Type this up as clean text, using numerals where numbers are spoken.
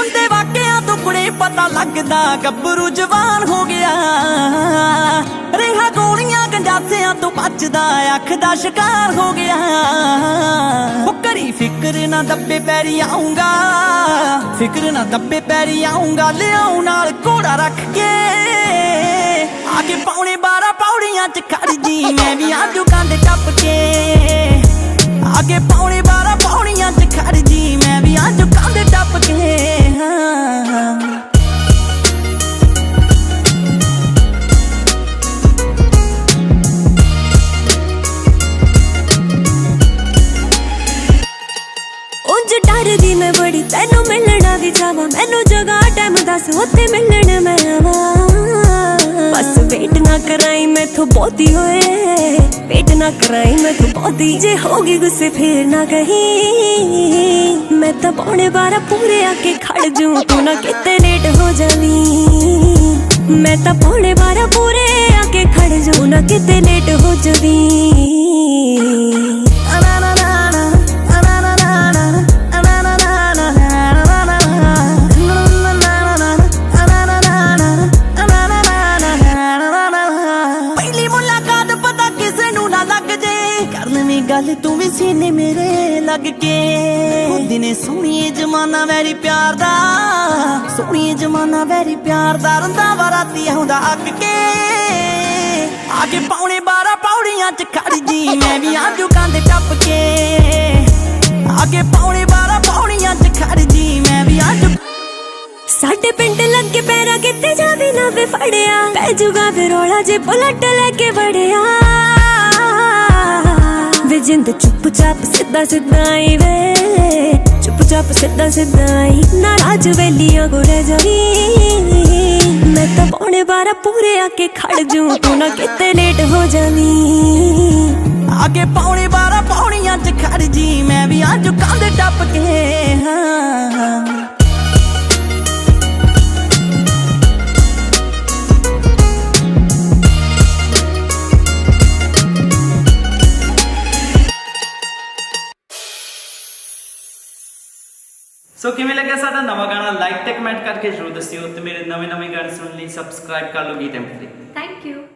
ਹੁੰਦੇ ਵਾਕਿਆਂ ਤੋਂ ਕੁੜੇ ਪਤਾ ਲੱਗਦਾ ਗੱਭਰੂ ਜਵਾਨ ਹੋ ਗਿਆ। ਰਿਹਾ ਗੋਲੀਆਂ ਗੰਡਾਸਿਆਂ ਤੋਂ ਬਚਦਾ ਅੱਖ ਦਾ ਸ਼ਿਕਾਰ ਹੋ ਗਿਆ। ਉਹ ਕਰੀ ਫਿਕਰ ਨਾ ਦੱਬੇ ਪੈਰੀ ਆਉਂਗਾ, ਫਿਕਰ ਨਾ ਦੱਬੇ ਪੈਰੀ ਆਉਂਗਾ, ਲਿਆਉ ਨਾਲ ਘੋੜਾ ਰੱਖ ਕੇ। ਆਗੇ ਪੌਣੇ 12 ਪੌੜੀਆਂ ਚ ਖੜ ਜੀ ਮੈਂ ਵੀ ਆਜੂ ਕੰਧ ਟੱਪ ਕੇ। आगे पौने 12 पौड़ियां च खड़ जी मैं भी आजू कंध टप के। उंज डरदी मैं बड़ी तैनू मिलना भी चाहवां, मैनू जगह टाइम दस उत्ते मिलने मैं आवां। बस वेट ना कराई मैथों बहुती होए, वेट ना कराई मैथों बहुती। जे होगी गुस्से फिर ना कहीं, मैं तो पौने 12 पूरे आके खड़ जूं, तू ना किते लेट हो जावी। मैं तो पौने 12 पूरे आके खड़ जूं, ना किते लेट हो जावी। गल तू भी सीने मेरे लग के। दिने सोहणिए जमाना वैरी प्यार दा, सोहणिए जमाना वैरी प्यार दा। रंधावा राती आउंदा अग के। आगे पौने 12 पौड़ियां च खड़ जी मैं भी आजू कंध टप के। आगे पौने 12 पौड़ियां च खड़ जी मैं भी आजू। साडे पिंड लगे पैरा किते जावे ना वे फड़िया, पै जूगा फिर रौला जे बुलट लेके बड़िया। वे जिंद चुप चाप सीधा सीधा आई वे, चुप चाप सीधा सीधा आई। नाराज वेलियां को रह जावी, मैं तो पौने 12 पूरे आके खड़ जूं, तू ना किते लेट हो जावी। आगे पौने 12 पौड़ियां च खड़ जी मैं भी आजू कंध टप के। सो किवें लग्या साडा नवा गाना लाइक ते कमेंट करके जरूर दस्सियो ते मेरे नवे गाने सुनने लई सबसक्राइब कर लो गीत एम3। Thank you.